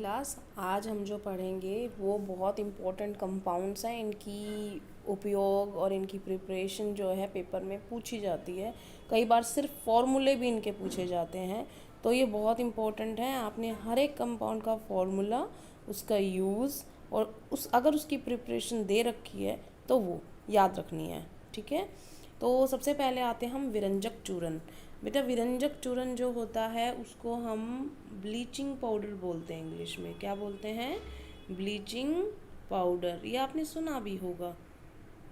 Class. आज हम जो पढ़ेंगे वो बहुत इम्पोर्टेंट कंपाउंड्स हैं। इनकी उपयोग और इनकी प्रिपरेशन जो है पेपर में पूछी जाती है। कई बार सिर्फ फॉर्मूले भी इनके पूछे जाते हैं, तो ये बहुत इम्पोर्टेंट है। आपने हर एक कंपाउंड का फॉर्मूला, उसका यूज़ और अगर उसकी प्रिपरेशन दे रखी है तो वो याद रखनी है। ठीक है, तो सबसे पहले आते हैं हम विरंजक चूर्ण। बेटा, विरंजक चूर्ण जो होता है उसको हम ब्लीचिंग पाउडर बोलते हैं। इंग्लिश में क्या बोलते हैं? Bleaching powder. ये आपने सुना भी होगा।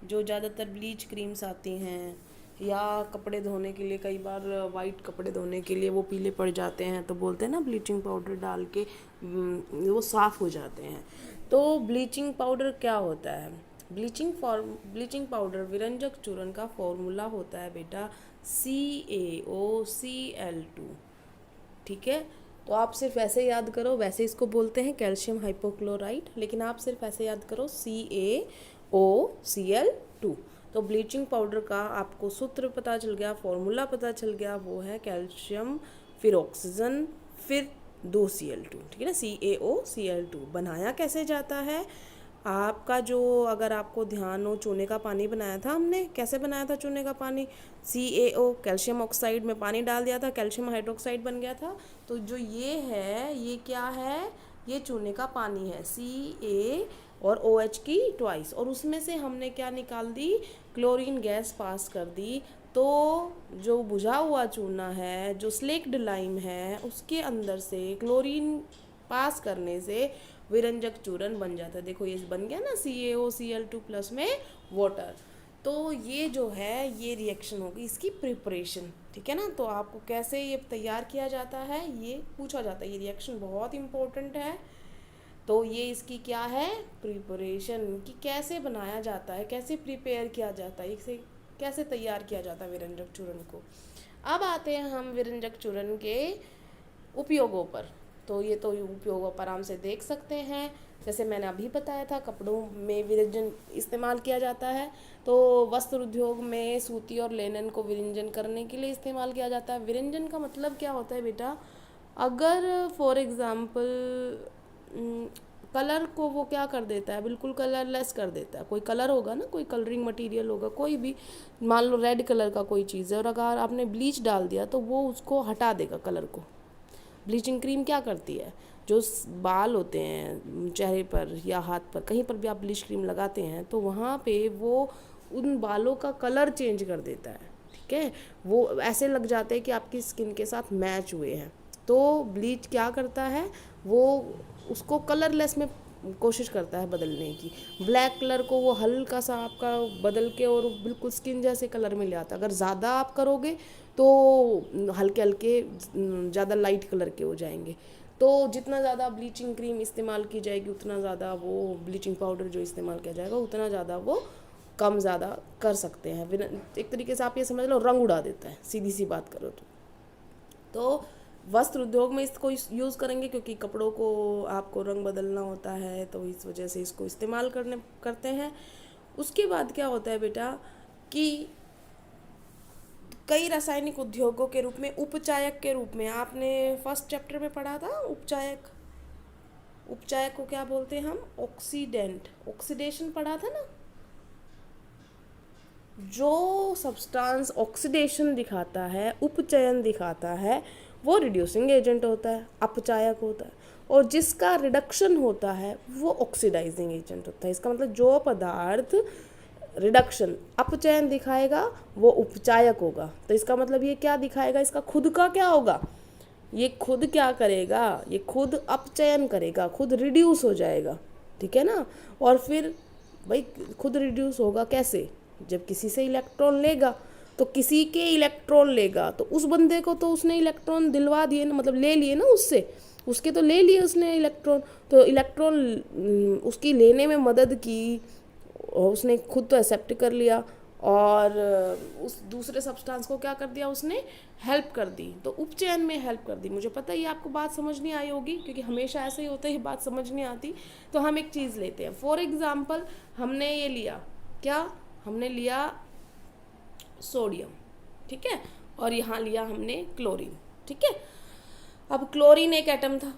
जो ज़्यादातर ब्लीच क्रीम्स आती हैं या कपड़े धोने के लिए, कई बार वाइट कपड़े धोने के लिए वो पीले पड़ जाते हैं तो बोलते हैं ना ब्लीचिंग पाउडर डाल के वो साफ़ हो जाते हैं। तो ब्लीचिंग पाउडर क्या होता है? ब्लीचिंग पाउडर विरंजक चूर्ण का फॉर्मूला होता है बेटा CaOCl2। ठीक है, तो आप सिर्फ ऐसे याद करो। वैसे इसको बोलते हैं कैल्शियम हाइपोक्लोराइड, लेकिन आप सिर्फ ऐसे याद करो CaOCl2। तो ब्लीचिंग पाउडर का आपको सूत्र पता चल गया, फॉर्मूला पता चल गया। वो है कैल्शियम, फिर ऑक्सीजन, फिर 2Cl2। ठीक है ना, CaOCl2। बनाया कैसे जाता है? आपका जो, अगर आपको ध्यान हो, चूने का पानी बनाया था हमने। कैसे बनाया था चूने का पानी? CaO, कैल्शियम ऑक्साइड में पानी डाल दिया था, कैल्शियम हाइड्रोक्साइड बन गया था। तो जो ये है, ये क्या है? ये चूने का पानी है, Ca और OH की ट्वाइस। और उसमें से हमने क्या निकाल दी? क्लोरीन गैस पास कर दी। तो जो बुझा हुआ चूना है, जो स्लेक्ड लाइम है, उसके अंदर से क्लोरीन पास करने से विरंजक चूर्ण बन जाता है। देखो ये बन गया ना CaOCl2 प्लस में वाटर। तो ये जो है ये रिएक्शन होगी, इसकी प्रिपरेशन। ठीक है ना, तो आपको कैसे ये तैयार किया जाता है ये पूछा जाता है। ये रिएक्शन बहुत इंपॉर्टेंट है। तो ये इसकी क्या है? प्रिपरेशन, कि कैसे बनाया जाता है, कैसे प्रिपेयर किया जाता है, इसे कैसे तैयार किया जाता है विरंजक चूर्ण को। अब आते हैं हम विरंजक चूर्ण के उपयोगों पर। तो ये तो उपयोग आप आराम से देख सकते हैं। जैसे मैंने अभी बताया था, कपड़ों में विरंजन इस्तेमाल किया जाता है। तो वस्त्र उद्योग में सूती और लेनन को विरंजन करने के लिए इस्तेमाल किया जाता है। विरंजन का मतलब क्या होता है बेटा? अगर फॉर एग्ज़ाम्पल कलर को वो क्या कर देता है, बिल्कुल कलरलेस कर देता है। कोई कलर होगा ना, कोई कलरिंग मटेरियल होगा, कोई भी, मान लो रेड कलर का कोई चीज़ है, और अगर आपने ब्लीच डाल दिया तो वो उसको हटा देगा कलर को। ब्लीचिंग क्रीम क्या करती है? जो बाल होते हैं चेहरे पर या हाथ पर, कहीं पर भी आप ब्लीच क्रीम लगाते हैं तो वहाँ पे वो उन बालों का कलर चेंज कर देता है। ठीक है, वो ऐसे लग जाते हैं कि आपकी स्किन के साथ मैच हुए हैं। तो ब्लीच क्या करता है? वो उसको कलरलेस में कोशिश करता है बदलने की। ब्लैक कलर को वो हल्का सा आपका बदल के और बिल्कुल स्किन जैसे कलर में ले आता है। अगर ज़्यादा आप करोगे तो हल्के हल्के ज़्यादा लाइट कलर के हो जाएंगे। तो जितना ज़्यादा ब्लीचिंग क्रीम इस्तेमाल की जाएगी उतना ज़्यादा वो ब्लीचिंग पाउडर जो इस्तेमाल किया जाएगा उतना ज़्यादा वो कम ज़्यादा कर सकते हैं। एक तरीके से आप ये समझ लो, रंग उड़ा देता है, सीधी सी बात करो तो वस्त्र उद्योग में इसको यूज़ करेंगे क्योंकि कपड़ों को आपको रंग बदलना होता है, तो इस वजह से इसको इस्तेमाल करते हैं। उसके बाद क्या होता है बेटा कि कई रासायनिक उद्योगों के रूप में, उपचायक के रूप में, आपने फर्स्ट चैप्टर में पढ़ा था उपचायक। उपचायक को क्या बोलते हैं हम? ऑक्सीडेंट। ऑक्सीडेशन पढ़ा था ना। जो सब्सटेंस ऑक्सीडेशन दिखाता है, उपचयन दिखाता है, वो रिड्यूसिंग एजेंट होता है, अपचायक होता है। और जिसका रिडक्शन होता है वो ऑक्सीडाइजिंग एजेंट होता है। इसका मतलब जो पदार्थ रिडक्शन, अपचयन दिखाएगा वो उपचायक होगा। तो इसका मतलब ये क्या दिखाएगा? इसका खुद का क्या होगा? ये खुद क्या करेगा? ये खुद अपचयन करेगा, खुद रिड्यूस हो जाएगा। ठीक है ना। और फिर भाई खुद रिड्यूस होगा कैसे? जब किसी से इलेक्ट्रॉन लेगा, तो किसी के इलेक्ट्रॉन लेगा तो उस बंदे को तो उसने इलेक्ट्रॉन दिलवा दिए ना, मतलब ले लिए ना उससे, उसके तो ले लिए उसने इलेक्ट्रॉन। तो इलेक्ट्रॉन उसकी लेने में मदद की, उसने खुद तो एक्सेप्ट कर लिया, और उस दूसरे सब्सटेंस को क्या कर दिया? उसने हेल्प कर दी। तो उपचयन में हेल्प कर दी। मुझे पता है ये आपको बात समझ नहीं आई होगी, क्योंकि हमेशा ऐसे ही होता है, ये बात समझ नहीं आती। तो हम एक चीज़ लेते हैं, फॉर एग्जाम्पल हमने ये लिया, क्या हमने लिया? सोडियम। ठीक है, और यहाँ लिया हमने क्लोरीन। ठीक है, अब क्लोरीन एक एटम था,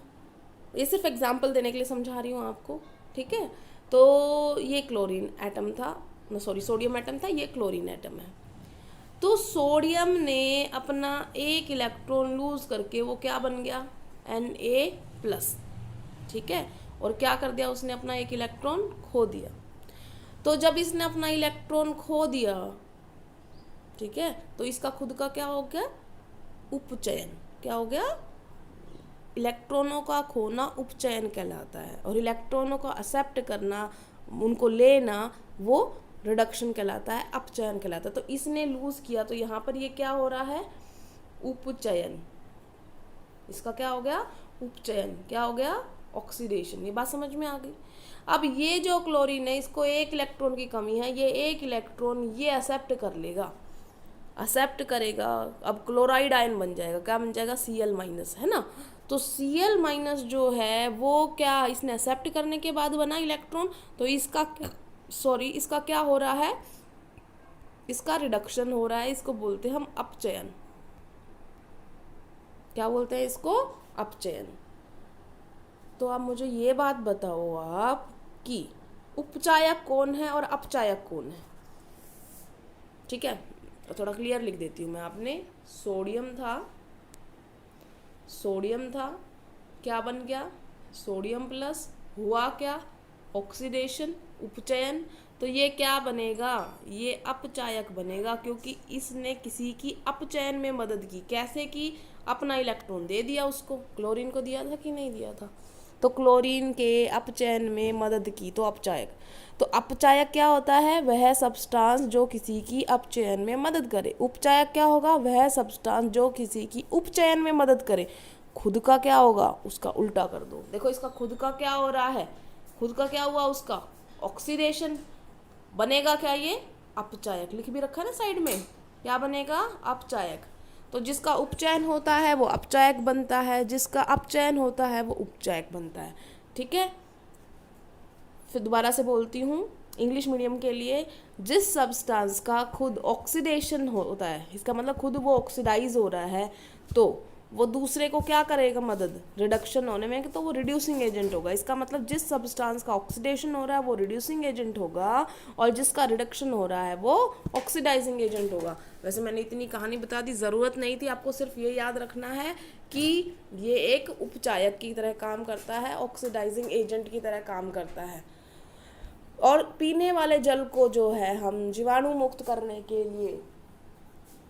ये सिर्फ एग्जाम्पल देने के लिए समझा रही हूँ आपको, ठीक है। तो ये क्लोरीन एटम था, सॉरी सोडियम एटम था, ये क्लोरीन एटम है। तो सोडियम ने अपना एक इलेक्ट्रॉन लूज करके वो क्या बन गया, Na+, ठीक है। और क्या कर दिया उसने, अपना एक इलेक्ट्रॉन खो दिया। तो जब इसने अपना इलेक्ट्रॉन खो दिया, ठीक है, तो इसका खुद का क्या हो गया, उपचयन। क्या हो गया, इलेक्ट्रॉनों का खोना उपचयन कहलाता है, और इलेक्ट्रॉनों को एक्सेप्ट करना, उनको लेना, वो रिडक्शन कहलाता है, अपचयन कहलाता है। तो इसने लूज किया, तो यहाँ पर ये क्या हो रहा है, उपचयन। इसका क्या हो गया, उपचयन। क्या हो गया, ऑक्सीडेशन। ये बात समझ में आ गई। अब ये जो क्लोरीन है, इसको एक इलेक्ट्रॉन की कमी है, ये एक इलेक्ट्रॉन ये एक्सेप्ट कर लेगा, एक्सेप्ट करेगा। अब क्लोराइड आयन बन जाएगा, क्या बन जाएगा, Cl-, है ना। तो Cl- जो है वो क्या, इसने एक्सेप्ट करने के बाद बना इलेक्ट्रॉन, तो इसका इसका क्या हो रहा है, इसका रिडक्शन हो रहा है। इसको बोलते हैं हम अपचयन। क्या बोलते हैं इसको, अपचयन। तो आप मुझे ये बात बताओ आप कि उपचायक कौन है और अपचायक कौन है, ठीक है। तो थोड़ा क्लियर लिख देती हूँ मैं। आपने सोडियम था, क्या बन गया, सोडियम प्लस, हुआ क्या, ऑक्सीडेशन, उपचयन। तो ये क्या बनेगा, ये अपचायक बनेगा, क्योंकि इसने किसी की अपचयन में मदद की। कैसे की, अपना इलेक्ट्रॉन दे दिया उसको, क्लोरीन को दिया था कि नहीं दिया था, तो क्लोरीन के अपचयन में मदद की, तो अपचायक। तो अपचायक क्या होता है, वह सब्सटेंस जो किसी की अपचयन में मदद करे। उपचायक क्या होगा, वह सब्सटेंस जो किसी की उपचयन में मदद करे। खुद का क्या होगा, उसका उल्टा कर दो। देखो इसका खुद का क्या हो रहा है, खुद का क्या हुआ, उसका ऑक्सीडेशन। बनेगा क्या, ये अपचायक। लिख भी रखा है ना साइड में, क्या बनेगा, अपचायक। तो जिसका उपचयन होता है वो अपचायक बनता है, जिसका अपचयन होता है वो उपचायक बनता है, ठीक है। फिर दोबारा से बोलती हूँ इंग्लिश मीडियम के लिए, जिस सब्सटेंस का खुद ऑक्सीडेशन होता है, इसका मतलब खुद वो ऑक्सीडाइज हो रहा है, तो वो दूसरे को क्या करेगा, मदद, रिडक्शन होने में, तो वो रिड्यूसिंग एजेंट होगा। इसका मतलब जिस सब्सटेंस का ऑक्सीडेशन हो रहा है वो रिड्यूसिंग एजेंट होगा, और जिसका रिडक्शन हो रहा है वो ऑक्सीडाइजिंग एजेंट होगा। वैसे मैंने इतनी कहानी बता दी, ज़रूरत नहीं थी, आपको सिर्फ ये याद रखना है कि ये एक उपचायक की तरह काम करता है, ऑक्सीडाइजिंग एजेंट की तरह काम करता है। और पीने वाले जल को जो है हम जीवाणु मुक्त करने के लिए,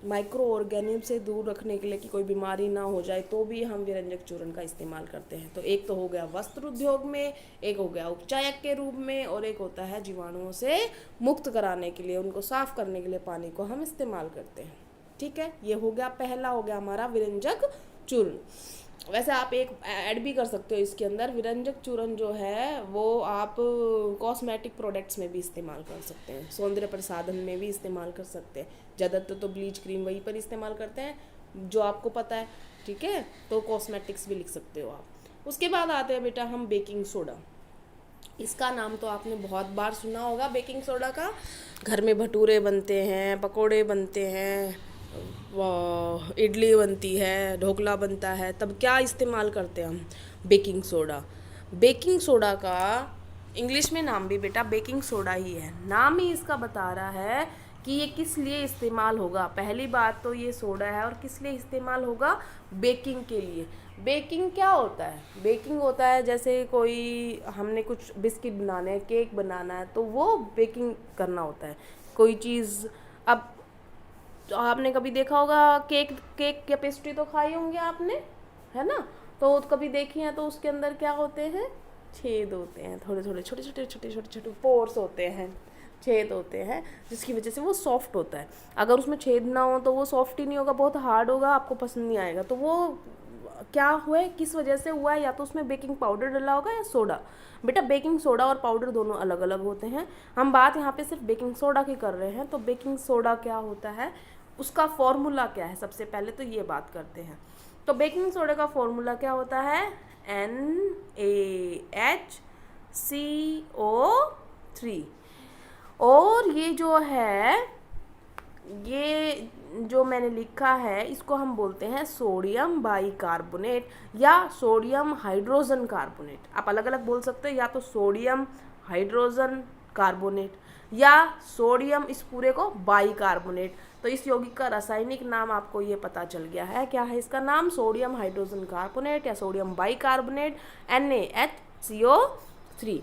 माइक्रो ऑर्गेनिज्म से दूर रखने के लिए कि कोई बीमारी ना हो जाए, तो भी हम विरंजक चूर्ण का इस्तेमाल करते हैं। तो एक तो हो गया वस्त्र उद्योग में, एक हो गया उपचायक के रूप में, और एक होता है जीवाणुओं से मुक्त कराने के लिए, उनको साफ करने के लिए पानी को हम इस्तेमाल करते हैं, ठीक है। ये हो गया, पहला हो गया हमारा विरंजक चूर्ण। वैसे आप एक ऐड भी कर सकते हो इसके अंदर, विरंजक चूर्ण जो है वो आप कॉस्मेटिक प्रोडक्ट्स में भी इस्तेमाल कर सकते हैं, सौंदर्य प्रसाधन में भी इस्तेमाल कर सकते हैं। ज़्यादातर तो ब्लीच क्रीम वहीं पर इस्तेमाल करते हैं जो आपको पता है, ठीक है। तो कॉस्मेटिक्स भी लिख सकते हो आप। उसके बाद आते हैं बेटा हम बेकिंग सोडा। इसका नाम तो आपने बहुत बार सुना होगा बेकिंग सोडा का। घर में भटूरे बनते हैं, पकोड़े बनते हैं, इडली बनती है, ढोकला बनता है, तब क्या इस्तेमाल करते हैं हम, बेकिंग सोडा। बेकिंग सोडा का इंग्लिश में नाम भी बेटा बेकिंग सोडा ही है। नाम ही इसका बता रहा है कि ये किस लिए इस्तेमाल होगा। पहली बात तो ये सोडा है, और किस लिए इस्तेमाल होगा, बेकिंग के लिए। बेकिंग क्या होता है, बेकिंग होता है जैसे कोई हमने कुछ बिस्किट बनाने हैं, केक बनाना है, तो वो बेकिंग करना होता है कोई चीज़। अब तो आपने कभी देखा होगा केक या पेस्ट्री तो खाई होंगे आपने, है ना। तो कभी देखी है तो उसके अंदर क्या होते हैं, छेद होते हैं, थोड़े थोड़े छोटे छोटे पोर्स होते हैं, छेद होते हैं, जिसकी वजह से वो सॉफ्ट होता है। अगर उसमें छेद ना हो तो वो सॉफ्ट ही नहीं होगा, बहुत हार्ड होगा, आपको पसंद नहीं आएगा। तो वो क्या हुआ है, किस वजह से हुआ है, या तो उसमें बेकिंग पाउडर डला होगा या सोडा। बेटा बेकिंग सोडा और पाउडर दोनों अलग अलग होते हैं, हम बात यहाँ पे सिर्फ बेकिंग सोडा की कर रहे हैं। तो बेकिंग सोडा क्या होता है, उसका फॉर्मूला क्या है, सबसे पहले तो ये बात करते हैं। तो बेकिंग सोडा का फॉर्मूला क्या होता है, NaHCO3। और ये जो है, ये जो मैंने लिखा है इसको हम बोलते हैं सोडियम बाइकार्बोनेट या सोडियम हाइड्रोजन कार्बोनेट। आप अलग अलग बोल सकते हैं, या तो सोडियम हाइड्रोजन कार्बोनेट या सोडियम इस पूरे को बाइकार्बोनेट। तो इस यौगिक का रासायनिक नाम आपको ये पता चल गया है, क्या है इसका नाम? सोडियम हाइड्रोजन कार्बोनेट या सोडियम बाइकार्बोनेट NaHCO3।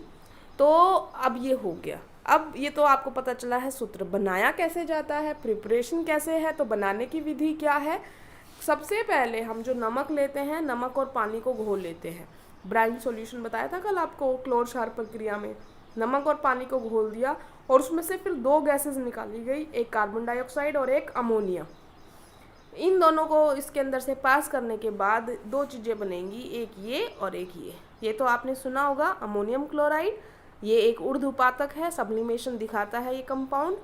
तो अब ये हो गया। अब ये तो आपको पता चला है सूत्र बनाया कैसे जाता है, प्रिपरेशन कैसे है। तो बनाने की विधि क्या है? सबसे पहले हम जो नमक लेते हैं, नमक और पानी को घोल लेते हैं। ब्राइन सॉल्यूशन बताया था कल आपको क्लोर क्षार प्रक्रिया में, नमक और पानी को घोल दिया और उसमें से फिर दो गैसेस निकाली गई, एक कार्बन डाइऑक्साइड और एक अमोनिया। इन दोनों को इसके अंदर से पास करने के बाद दो चीज़ें बनेंगी, एक ये और एक ये तो आपने सुना होगा अमोनियम क्लोराइड। ये एक ऊर्ध्वपातक है, सब्लिमेशन दिखाता है ये कंपाउंड।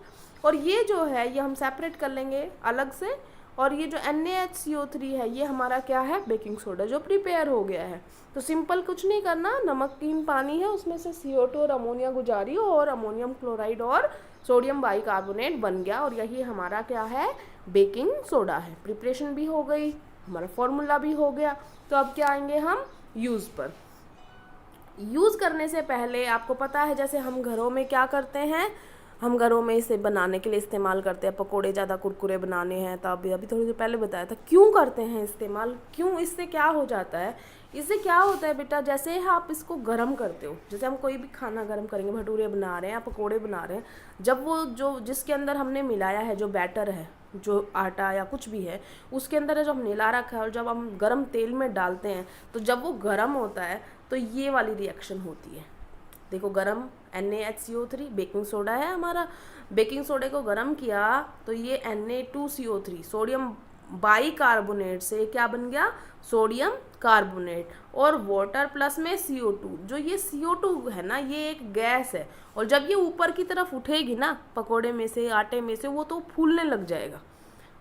और ये जो है ये हम सेपरेट कर लेंगे अलग से। और ये जो NaHCO3 है ये हमारा क्या है? बेकिंग सोडा जो प्रिपेयर हो गया है। तो सिंपल कुछ नहीं करना, नमकीन पानी है उसमें से CO2 और अमोनिया गुजारी और अमोनियम क्लोराइड और सोडियम बाइकार्बोनेट बन गया और यही हमारा क्या है? बेकिंग सोडा है। प्रिपरेशन भी हो गई, हमारा फॉर्मूला भी हो गया। तो अब क्या आएंगे हम? यूज़ पर। यूज़ करने से पहले आपको पता है जैसे हम घरों में क्या करते हैं, हम घरों में इसे बनाने के लिए इस्तेमाल करते हैं। पकोड़े ज़्यादा कुरकुरे बनाने हैं तो अभी थोड़ी देर पहले बताया था क्यों करते हैं इस्तेमाल, क्यों, इससे क्या हो जाता है? इससे क्या होता है बेटा, जैसे आप इसको गर्म करते हो, जैसे हम कोई भी खाना गर्म करेंगे, भटूरे बना रहे हैं या पकोड़े बना रहे हैं, जब वो जो जिसके अंदर हमने मिलाया है, जो बैटर है, जो आटा या कुछ भी है उसके अंदर जब मिला रखा है और जब हम गर्म तेल में डालते हैं तो जब वो गर्म होता है तो ये वाली रिएक्शन होती है। देखो गरम NaHCO3 बेकिंग सोडा है हमारा, बेकिंग सोडे को गरम किया तो ये Na2CO3 सोडियम बाइकार्बोनेट से क्या बन गया? Sodium carbonate. और वाटर प्लस में CO2, जो ये CO2 है ना ये एक गैस है और जब ये ऊपर की तरफ उठेगी ना पकोड़े में से, आटे में से, वो तो फूलने लग जाएगा।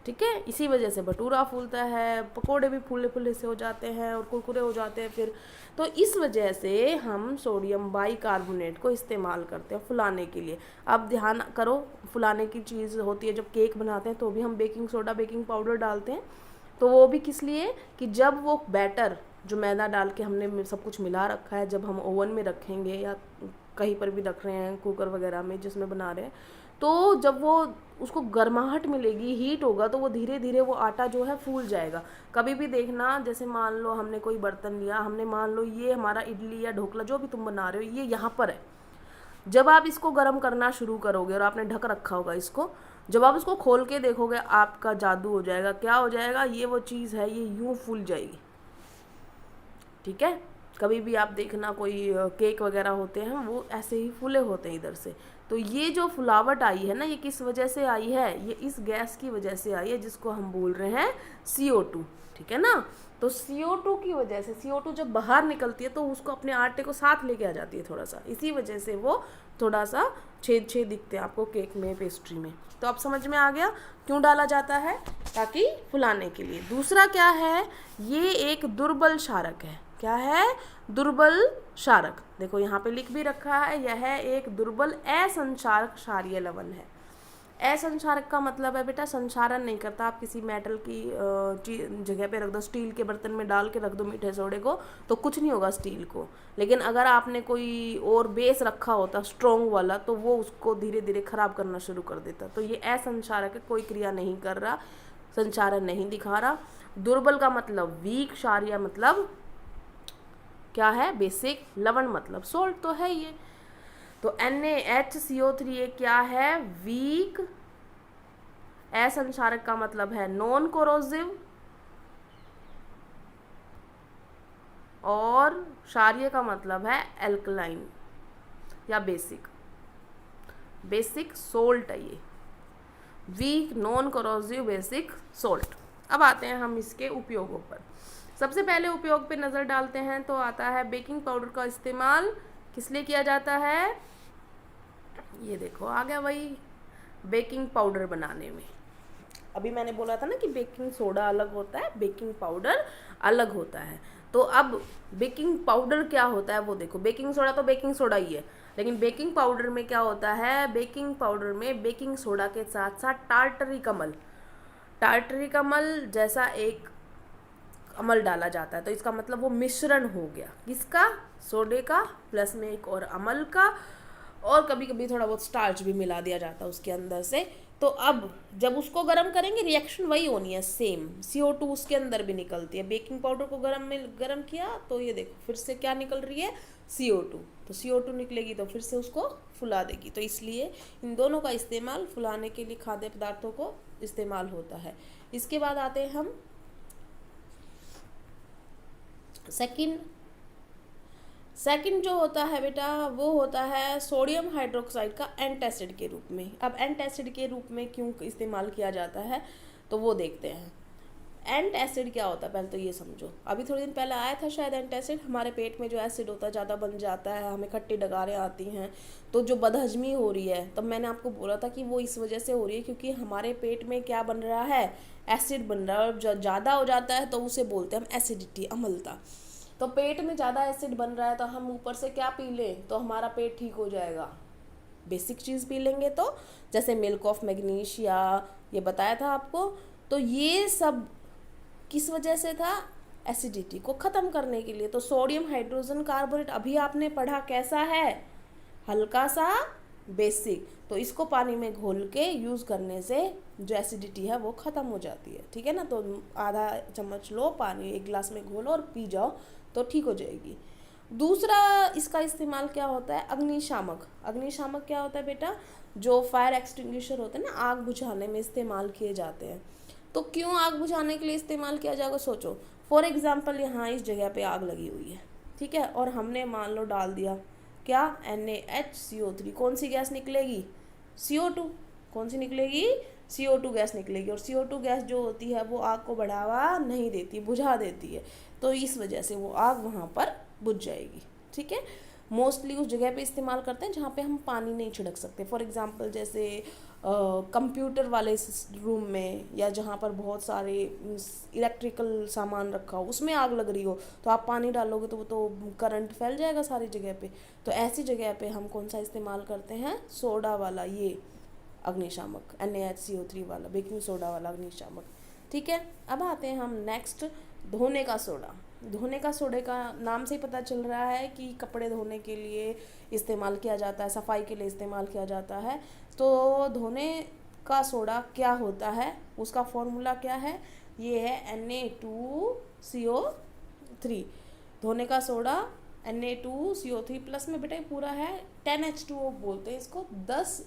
ठीक है, इसी वजह से भटूरा फूलता है, पकोड़े भी फूले फूले से हो जाते हैं और कुरकुरे हो जाते हैं फिर। तो इस वजह से हम सोडियम बाइकार्बोनेट को इस्तेमाल करते हैं फुलाने के लिए। अब ध्यान करो, फुलाने की चीज़ होती है जब केक बनाते हैं तो भी हम बेकिंग सोडा बेकिंग पाउडर डालते हैं। तो वो भी किस लिए कि जब वो बैटर जो मैदा डाल के हमने सब कुछ मिला रखा है, जब हम ओवन में रखेंगे या कहीं पर भी रख रहे हैं, कुकर वगैरह में जिसमें बना रहे हैं, तो जब वो उसको गर्माहट मिलेगी, हीट होगा, तो वो धीरे धीरे वो आटा जो है फूल जाएगा। कभी भी देखना, जैसे मान लो हमने कोई बर्तन लिया, हमने मान लो ये हमारा इडली या ढोकला जो भी तुम बना रहे हो ये यहाँ पर है, जब आप इसको गर्म करना शुरू करोगे और आपने ढक रखा होगा इसको, जब आप इसको खोल के देखोगे आपका जादू हो जाएगा। क्या हो जाएगा? ये वो चीज़ है ये यूँ फूल जाएगी। ठीक है, कभी भी आप देखना कोई केक वगैरह होते हैं वो ऐसे ही फूले होते हैं इधर से। तो ये जो फुलावट आई है ना ये किस वजह से आई है? ये इस गैस की वजह से आई है जिसको हम बोल रहे हैं CO2। ठीक है ना, तो CO2 की वजह से, CO2 जब बाहर निकलती है तो उसको अपने आटे को साथ लेके आ जाती है थोड़ा सा, इसी वजह से वो थोड़ा सा छेद छेद दिखते हैं आपको केक में, पेस्ट्री में। तो अब समझ में आ गया क्यों डाला जाता है? ताकि फुलाने के लिए। दूसरा क्या है? ये एक दुर्बल क्षारक है। क्या है? दुर्बल क्षारक। देखो यहाँ पे लिख भी रखा है, यह एक दुर्बल असंक्षारक क्षारीय लवण है। असंक्षारक का मतलब है बेटा संक्षारण नहीं करता। आप किसी मेटल की जगह पे रख दो, स्टील के बर्तन में डाल के रख दो मीठे सोडे को, तो कुछ नहीं होगा स्टील को। लेकिन अगर आपने कोई और बेस रखा होता स्ट्रॉन्ग वाला तो वो उसको धीरे धीरे खराब करना शुरू कर देता। तो ये असंक्षारक है, कोई क्रिया नहीं कर रहा, संक्षारण नहीं दिखा रहा। दुर्बल का मतलब वीक, क्षारीय मतलब क्या है? बेसिक, लवण मतलब सोल्ट तो है ये। तो NaHCO3 ये क्या है? वीक। असंक्षारक का मतलब है नॉन कोरोसिव और क्षारीय का मतलब है एल्कलाइन या बेसिक। बेसिक सोल्ट है ये, weak, non corrosive, basic salt. अब आते हैं हम इसके उपयोगों पर। सबसे पहले उपयोग पे नज़र डालते हैं तो आता है बेकिंग पाउडर का इस्तेमाल किस लिए किया जाता है? ये देखो आ गया वही, बेकिंग पाउडर बनाने में। अभी मैंने बोला था ना कि बेकिंग सोडा अलग होता है, बेकिंग पाउडर अलग होता है। तो अब बेकिंग पाउडर क्या होता है वो देखो। बेकिंग सोडा तो बेकिंग सोडा ही है, लेकिन बेकिंग पाउडर में क्या होता है? बेकिंग पाउडर में बेकिंग सोडा के साथ साथ टार्टरिक अम्ल, टार्टरिक अम्ल जैसा एक अम्ल डाला जाता है, तो इसका मतलब वो मिश्रण हो गया किसका, सोडे का प्लस में एक और अम्ल का, और कभी कभी थोड़ा बहुत स्टार्च भी मिला दिया जाता है उसके अंदर से। तो अब जब उसको गर्म करेंगे रिएक्शन वही होनी है सेम, CO2 उसके अंदर भी निकलती है। बेकिंग पाउडर को गर्म किया तो ये देखो फिर से क्या निकल रही है, CO2, तो CO2 निकलेगी तो फिर से उसको फुला देगी। तो इसलिए इन दोनों का इस्तेमाल फुलाने के लिए खाद्य पदार्थों को इस्तेमाल होता है। इसके बाद आते हैं हम सेकंड जो होता है बेटा वो होता है सोडियम हाइड्रोक्साइड का एंटासिड के रूप में। अब एंटासिड के रूप में क्यों इस्तेमाल किया जाता है तो वो देखते हैं। एंटासिड क्या होता है पहले तो ये समझो। अभी थोड़े दिन पहले आया था शायद एंटासिड, हमारे पेट में जो एसिड होता है ज़्यादा बन जाता है, हमें खट्टी डगारें आती हैं, तो जो बदहजमी हो रही है, तब मैंने आपको बोला था कि वो इस वजह से हो रही है क्योंकि हमारे पेट में क्या बन रहा है, एसिड बन रहा है, और जब ज़्यादा हो जाता है तो उसे बोलते हैं हम एसिडिटी, अम्लता। तो पेट में ज़्यादा एसिड बन रहा है तो हम ऊपर से क्या पी लें तो हमारा पेट ठीक हो जाएगा, बेसिक चीज़ पी लेंगे तो, जैसे मिल्क ऑफ मैग्नीशिया, ये बताया था आपको। तो ये सब किस वजह से था, एसिडिटी को ख़त्म करने के लिए। तो सोडियम हाइड्रोजन कार्बोनेट अभी आपने पढ़ा कैसा है, हल्का सा बेसिक, तो इसको पानी में घोल के यूज़ करने से जो एसिडिटी है वो ख़त्म हो जाती है, ठीक है ना। तो आधा चम्मच लो पानी, एक गिलास में घोलो और पी जाओ तो ठीक हो जाएगी। दूसरा इसका इस्तेमाल क्या होता है, अग्निशामक। अग्निशामक क्या होता है बेटा, जो फायर एक्सटिंग्विशर होते हैं ना, आग बुझाने में इस्तेमाल किए जाते हैं। तो क्यों आग बुझाने के लिए इस्तेमाल किया जाएगा, सोचो। फॉर एग्जाम्पल यहाँ इस जगह पे आग लगी हुई है, ठीक है, और हमने मान लो डाल दिया क्या, NaHCO3, कौन सी गैस निकलेगी, CO2, कौन सी निकलेगी, CO2 गैस निकलेगी। और CO2 गैस जो होती है वो आग को बढ़ावा नहीं देती, बुझा देती है, तो इस वजह से वो आग वहाँ पर बुझ जाएगी, ठीक है। मोस्टली उस जगह पे इस्तेमाल करते हैं जहाँ पे हम पानी नहीं छिड़क सकते। फॉर एग्जांपल जैसे कंप्यूटर वाले रूम में, या जहाँ पर बहुत सारे इलेक्ट्रिकल सामान रखा हो उसमें आग लग रही हो, तो आप पानी डालोगे तो वो तो करंट फैल जाएगा सारी जगह पे। तो ऐसी जगह पे हम कौन सा इस्तेमाल करते हैं, सोडा वाला ये अग्निशामक, NaHCO3 वाला, बेकिंग सोडा वाला अग्निशामक, ठीक है। अब आते हैं हम नेक्स्ट, धोने का सोडा। धोने का सोडे का नाम से ही पता चल रहा है कि कपड़े धोने के लिए इस्तेमाल किया जाता है, सफाई के लिए इस्तेमाल किया जाता है। तो धोने का सोडा क्या होता है, उसका फॉर्मूला क्या है, ये है Na2CO3। धोने का सोडा Na2CO3 प्लस में बेटा पूरा है 10H2O बोलते हैं इसको। 10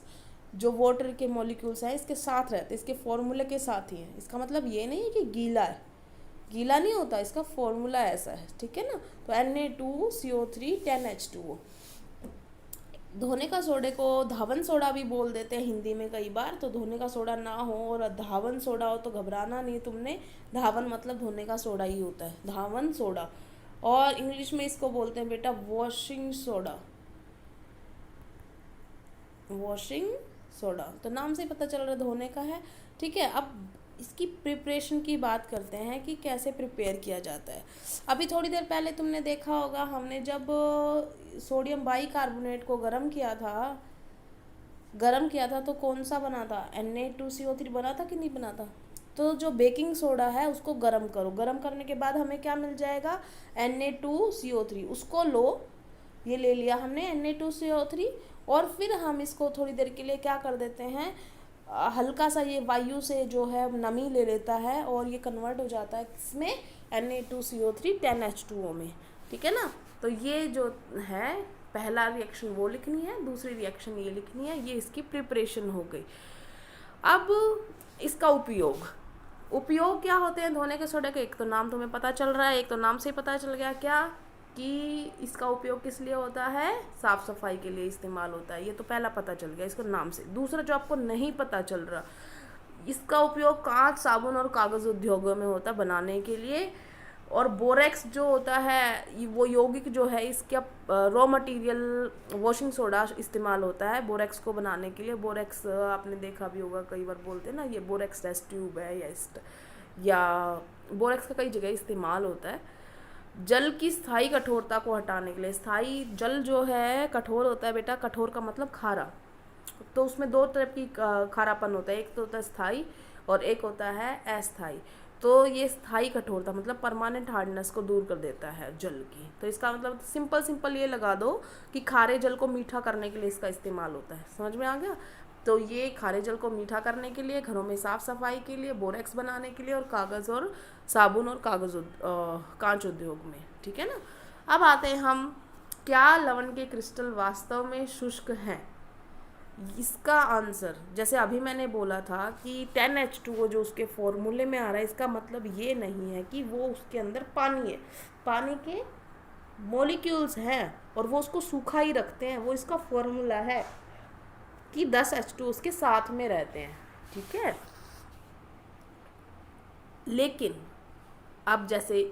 जो वाटर के मॉलिक्यूल्स हैं इसके साथ रहते हैं, इसके फॉर्मूले के साथ ही हैं। इसका मतलब ये नहीं है कि गीला है, गीला नहीं होता, इसका फॉर्मूला ऐसा है, ठीक है ना। तो Na2CO3 10H2O। धोने का सोडे को धावन सोडा भी बोल देते हैं हिंदी में कई बार। तो धोने का सोडा ना हो और धावन सोडा हो तो घबराना नहीं तुमने, धावन मतलब धोने का सोडा ही होता है, धावन सोडा। और इंग्लिश में इसको बोलते हैं बेटा वॉशिंग सोडा, वॉशिंग सोडा। तो नाम से पता चल रहा है धोने का है, ठीक है। अब इसकी प्रिपरेशन की बात करते हैं कि कैसे प्रिपेयर किया जाता है। अभी थोड़ी देर पहले तुमने देखा होगा, हमने जब सोडियम बाइकार्बोनेट को गर्म किया था तो कौन सा बना था, Na2CO3 बना था कि नहीं बना था। तो जो बेकिंग सोडा है उसको गर्म करो, गर्म करने के बाद हमें क्या मिल जाएगा, Na2CO3, उसको लो, ये ले लिया हमने Na2CO3, और फिर हम इसको थोड़ी देर के लिए क्या कर देते हैं, हल्का सा ये वायु से जो है नमी ले लेता है और ये कन्वर्ट हो जाता है इसमें Na2CO3 10H2O में, ठीक है ना। तो ये जो है पहला रिएक्शन वो लिखनी है, दूसरी रिएक्शन ये लिखनी है, ये इसकी प्रिपरेशन हो गई। अब इसका उपयोग क्या होते हैं धोने के सोडे के, एक तो नाम तुम्हें पता चल रहा है, एक तो नाम से ही पता चल गया क्या कि इसका उपयोग किस लिए होता है, साफ़ सफाई के लिए इस्तेमाल होता है, ये तो पहला पता चल गया इसको नाम से। दूसरा जो आपको नहीं पता चल रहा, इसका उपयोग कांच, साबुन और कागज़ उद्योगों में होता है बनाने के लिए। और बोरेक्स जो होता है वो यौगिक जो है इसका रॉ मटेरियल वॉशिंग सोडा इस्तेमाल होता है बोरेक्स को बनाने के लिए। बोरेक्स आपने देखा भी होगा, कई बार बोलते हैं ना ये बोरेक्स टेस्ट ट्यूब है, या बोरेक्स का कई जगह इस्तेमाल होता है जल की स्थायी कठोरता को हटाने के लिए। स्थायी जल जो है कठोर होता है बेटा, कठोर का मतलब खारा, तो उसमें दो तरह की खारापन होता है, एक तो होता है स्थायी और एक होता है अस्थाई। तो ये स्थायी कठोरता मतलब परमानेंट हार्डनेस को दूर कर देता है जल की। तो इसका मतलब सिंपल ये लगा दो कि खारे जल को मीठा करने के लिए इसका इस्तेमाल होता है। समझ में आ गया? तो ये खारे जल को मीठा करने के लिए, घरों में साफ सफाई के लिए, बोरेक्स बनाने के लिए, और कागज़ और साबुन और कांच उद्योग में। ठीक है ना। अब आते हैं हम, क्या लवण के क्रिस्टल वास्तव में शुष्क हैं? इसका आंसर जैसे अभी मैंने बोला था कि 10H2O जो उसके फॉर्मूले में आ रहा है, इसका मतलब ये नहीं है कि वो उसके अंदर पानी है। पानी के मॉलिक्यूल्स हैं और वो उसको सूखा ही रखते हैं। वो इसका फॉर्मूला है कि 10H2O उसके साथ में रहते हैं। ठीक है। लेकिन अब जैसे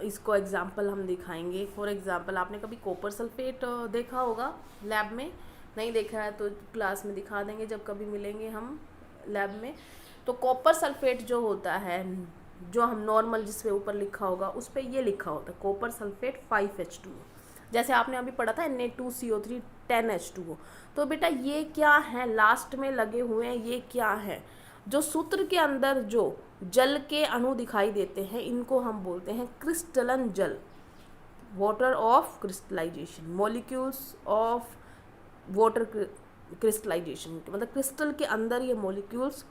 इसको एग्जाम्पल हम दिखाएंगे। फॉर एग्जाम्पल आपने कभी कॉपर सल्फेट देखा होगा लैब में, नहीं देखा है तो क्लास में दिखा देंगे जब कभी मिलेंगे हम लैब में। तो कॉपर सल्फेट जो होता है, जो हम नॉर्मल जिस पे ऊपर लिखा होगा उस पे ये लिखा होता है कॉपर सल्फेट 5H2O। जैसे आपने अभी पढ़ा था Na2CO3 10H2O। तो बेटा ये क्या है, लास्ट में लगे हुए हैं, ये क्या है? जो सूत्र के अंदर जो जल के अणु दिखाई देते हैं इनको हम बोलते हैं क्रिस्टलन जल, water of crystallisation, molecules of water crystallisation. मतलब क्रिस्टल के अंदर ये मॉलिक्यूल्स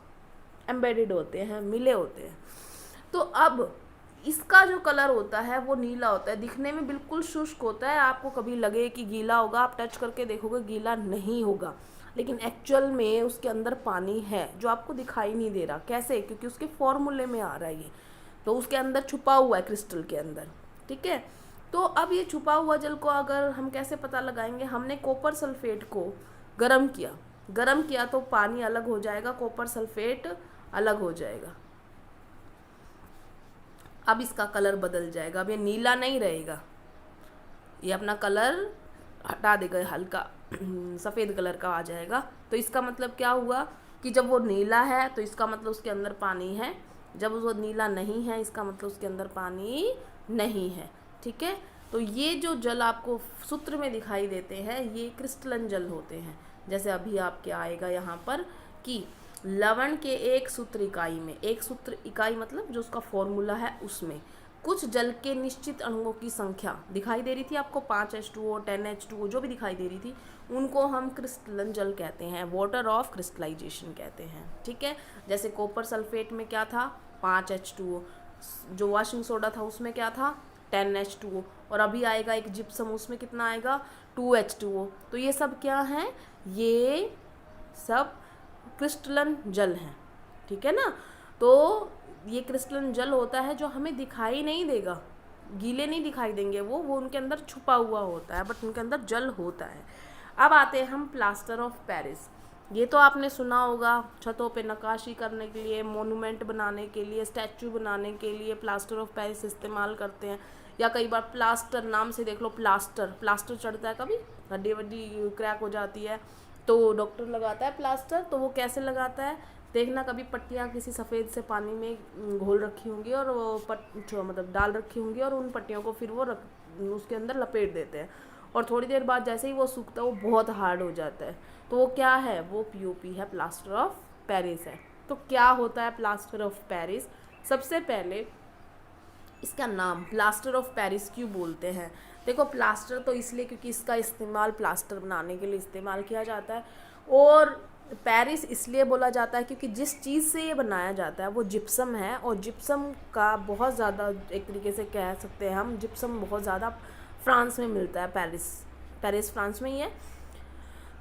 एम्बेडेड होते हैं, मिले होते हैं। तो अब इसका जो कलर होता है वो नीला होता है, दिखने में बिल्कुल शुष्क होता है। आपको कभी लगे कि गीला होगा, आप टच करके देखोगे गीला नहीं होगा, लेकिन एक्चुअल में उसके अंदर पानी है जो आपको दिखाई नहीं दे रहा। कैसे? क्योंकि उसके फॉर्मूले में आ रहा है ये, तो उसके अंदर छुपा हुआ है क्रिस्टल के अंदर। ठीक है। तो अब ये छुपा हुआ जल को अगर हम कैसे पता लगाएंगे? हमने कॉपर सल्फेट को गर्म किया तो पानी अलग हो जाएगा, कॉपर सल्फेट अलग हो जाएगा। अब इसका कलर बदल जाएगा, अब ये नीला नहीं रहेगा, ये अपना कलर हटा देगा, हल्का सफ़ेद कलर का आ जाएगा। तो इसका मतलब क्या हुआ कि जब वो नीला है तो इसका मतलब उसके अंदर पानी है, जब वो नीला नहीं है इसका मतलब उसके अंदर पानी नहीं है। ठीक है। तो ये जो जल आपको सूत्र में दिखाई देते हैं ये क्रिस्टलन जल होते हैं। जैसे अभी आपके आएगा यहाँ पर कि लवण के एक सूत्र इकाई में, एक सूत्र इकाई मतलब जो उसका फॉर्मूला है उसमें कुछ जल के निश्चित अणुओं की संख्या दिखाई दे रही थी आपको, 5H2O 10H2O जो भी दिखाई दे रही थी, उनको हम क्रिस्टलन जल कहते हैं, वाटर ऑफ क्रिस्टलाइजेशन कहते हैं। ठीक है। जैसे कॉपर सल्फेट में क्या था? 5H2O, जो वॉशिंग सोडा था उसमें क्या था? 10H2O, और अभी आएगा एक जिप्सम, उसमें कितना आएगा? 2H2O। तो ये सब क्या हैं? ये सब क्रिस्टलन जल हैं। ठीक है ना। तो ये क्रिस्टलन जल होता है जो हमें दिखाई नहीं देगा, गीले नहीं दिखाई देंगे, वो उनके अंदर छुपा हुआ होता है, बट उनके अंदर जल होता है। अब आते हैं हम प्लास्टर ऑफ पेरिस। ये तो आपने सुना होगा, छतों पे नक्काशी करने के लिए, मोनूमेंट बनाने के लिए, स्टैचू बनाने के लिए प्लास्टर ऑफ पेरिस इस्तेमाल करते हैं। या कई बार प्लास्टर नाम से देख लो, प्लास्टर चढ़ता है, कभी हड्डी वड्डी क्रैक हो जाती है तो डॉक्टर लगाता है प्लास्टर। तो वो कैसे लगाता है देखना, कभी पट्टियाँ किसी सफ़ेद से पानी में घोल रखी होंगी और वो मतलब डाल रखी होंगी, और उन पट्टियों को फिर वो उसके अंदर लपेट देते हैं, और थोड़ी देर बाद जैसे ही वो सूखता है वो बहुत हार्ड हो जाता है। तो वो क्या है? वो POP है, प्लास्टर ऑफ पेरिस है। तो क्या होता है प्लास्टर ऑफ पेरिस? सबसे पहले इसका नाम प्लास्टर ऑफ पेरिस क्यों बोलते हैं? देखो, प्लास्टर तो इसलिए क्योंकि इसका इस्तेमाल प्लास्टर बनाने के लिए इस्तेमाल किया जाता है, और पेरिस इसलिए बोला जाता है क्योंकि जिस चीज़ से ये बनाया जाता है वो जिप्सम है, और जिप्सम का बहुत ज़्यादा, एक तरीके से कह सकते हैं हम, जिप्सम बहुत ज़्यादा फ्रांस में मिलता है। पेरिस फ्रांस में ही है,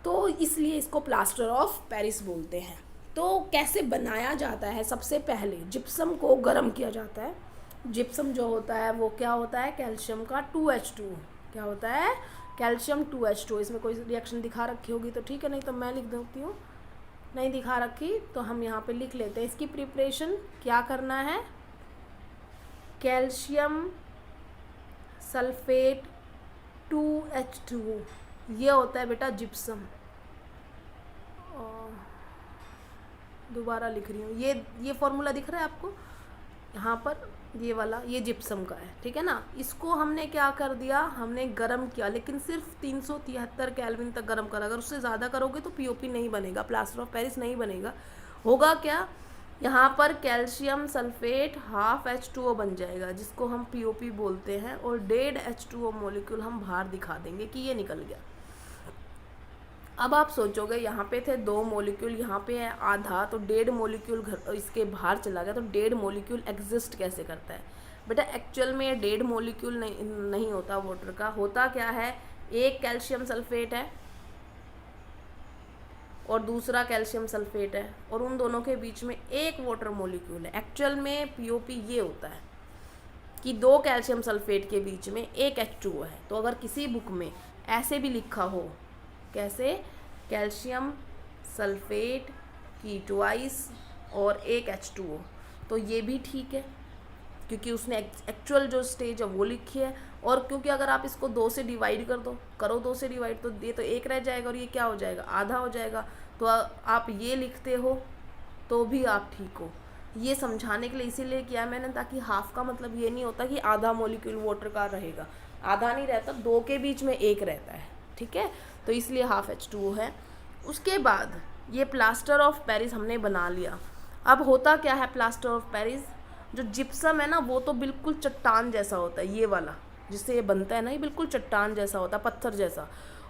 तो इसलिए इसको प्लास्टर ऑफ पेरिस बोलते हैं। तो कैसे बनाया जाता है? सबसे पहले जिप्सम को गर्म किया जाता है। जिप्सम जो होता है वो क्या होता है? कैल्शियम का 2H2। क्या होता है? Calcium 2H2। इसमें कोई रिएक्शन दिखा रखी होगी तो ठीक है, नहीं तो मैं लिख देती हूँ। नहीं दिखा रखी तो हम यहाँ पे लिख लेते हैं। इसकी प्रिपरेशन क्या करना है? कैल्शियम सल्फेट 2H2O, ये होता है बेटा जिप्सम। दोबारा लिख रही हूँ, ये फॉर्मूला दिख रहा है आपको यहाँ पर, ये वाला, ये जिप्सम का है। ठीक है ना। इसको हमने क्या कर दिया? हमने गर्म किया, लेकिन सिर्फ 373 केल्विन तक गर्म करा। अगर उससे ज़्यादा करोगे तो POP नहीं बनेगा, प्लास्टर ऑफ पेरिस नहीं बनेगा। होगा क्या यहाँ पर कैल्शियम सल्फेट हाफ H2O बन जाएगा, जिसको हम POP बोलते हैं, और डेड H2O मॉलिक्यूल हम बाहर दिखा देंगे कि ये निकल गया। अब आप सोचोगे यहाँ पे थे 2 मॉलिक्यूल, यहाँ पे है आधा, तो डेड मॉलिक्यूल इसके बाहर चला गया, तो डेड मॉलिक्यूल एग्जिस्ट कैसे करता है? बेटा एक्चुअल में ये डेड मॉलिक्यूल नहीं होता वाटर का। होता क्या है, एक कैल्शियम सल्फेट है और दूसरा कैल्शियम सल्फेट है, और उन दोनों के बीच में एक वाटर मॉलिक्यूल है। एक्चुअल में POP ये होता है कि 2 कैल्शियम सल्फेट के बीच में एक H2O है। तो अगर किसी बुक में ऐसे भी लिखा हो, कैसे, कैल्शियम सल्फेट की ट्वाइस और एक H2O, तो ये भी ठीक है, क्योंकि उसने एक्चुअल जो स्टेज है वो लिखी है। और क्योंकि अगर आप इसको 2 से डिवाइड करो 2 से डिवाइड, तो ये तो 1 रह जाएगा और ये क्या हो जाएगा, आधा हो जाएगा। तो आप ये लिखते हो तो भी आप ठीक हो। ये समझाने के लिए इसीलिए किया मैंने, ताकि हाफ का मतलब ये नहीं होता कि आधा मॉलिक्यूल वाटर का रहेगा, आधा नहीं रहता, 2 के बीच में 1 रहता है, ठीक है। तो इसलिए हाफ H2O है। उसके बाद ये प्लास्टर ऑफ पेरिस हमने बना लिया। अब होता क्या है प्लास्टर ऑफ पेरिस, जो जिप्सम है ना वो तो बिल्कुल चट्टान जैसा होता है, ये वाला जिससे ये बनता है ना, ये बिल्कुल चट्टान जैसा होता है, पत्थर जैसा।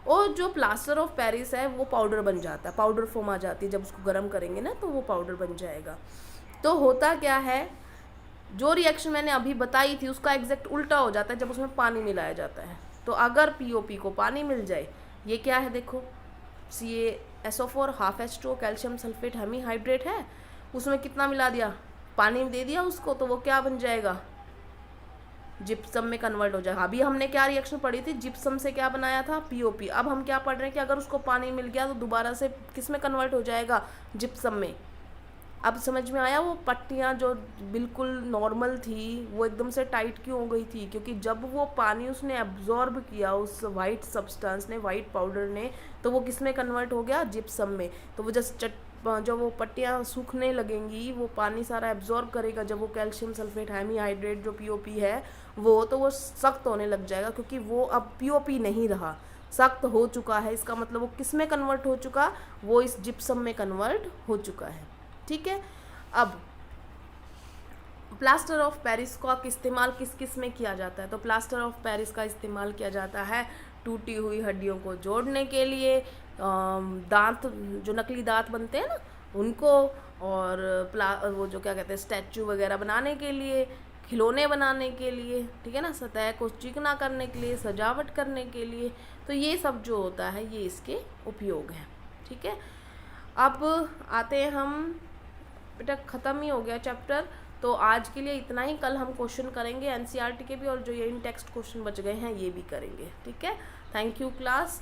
और जो प्लास्टर ऑफ पेरिस है वो पाउडर बन जाता है, पाउडर फॉर्म आ जाती है, जब उसको गर्म करेंगे ना तो वो पाउडर बन जाएगा। तो होता क्या है, जो रिएक्शन मैंने अभी बताई थी उसका एग्जैक्ट उल्टा हो जाता है जब उसमें पानी मिलाया जाता है। तो अगर POP को पानी मिल जाए, ये क्या है देखो, CaSO4 half H2O calcium sulphate hemihydrate है, उसमें कितना मिला दिया, पानी दे दिया उसको, तो वो क्या बन जाएगा, जिप्सम में कन्वर्ट हो जाएगा। अभी हमने क्या रिएक्शन पढ़ी थी, जिप्सम से क्या बनाया था, POP। अब हम क्या पढ़ रहे हैं कि अगर उसको पानी मिल गया तो दोबारा से किस में कन्वर्ट हो जाएगा, जिप्सम में। अब समझ में आया, वो पट्टियाँ जो बिल्कुल नॉर्मल थी वो एकदम से टाइट क्यों हो गई थी, क्योंकि जब वो पानी उसने एब्जॉर्ब किया उस वाइट सब्सटेंस ने, वाइट पाउडर ने, तो वो किस में कन्वर्ट हो गया, जिप्सम में। तो वो जब वो पट्टियाँ सूखने लगेंगी, वो पानी सारा एब्जॉर्ब करेगा, जब वो कैल्शियम सल्फेट हेमीहाइड्रेट जो POP है वो, तो वो सख्त होने लग जाएगा, क्योंकि वो अब POP नहीं रहा, सख्त हो चुका है। इसका मतलब वो किस में कन्वर्ट हो चुका, वो इस जिप्सम में कन्वर्ट हो चुका है, ठीक है। अब प्लास्टर ऑफ पेरिस का इस्तेमाल किस किस में किया जाता है, तो प्लास्टर ऑफ पेरिस का इस्तेमाल किया जाता है टूटी हुई हड्डियों को जोड़ने के लिए, दांत जो नकली दांत बनते हैं ना उनको, और वो जो क्या कहते हैं स्टैचू वगैरह बनाने के लिए, खिलौने बनाने के लिए, ठीक है ना, सतह को चिकना करने के लिए, सजावट करने के लिए। तो ये सब जो होता है ये इसके उपयोग हैं, ठीक है। अब आते हैं हम, बेटा ख़त्म ही हो गया चैप्टर, तो आज के लिए इतना ही। कल हम क्वेश्चन करेंगे NCERT के भी, और जो ये इन टेक्स्ट क्वेश्चन बच गए हैं ये भी करेंगे, ठीक है। Thank you class.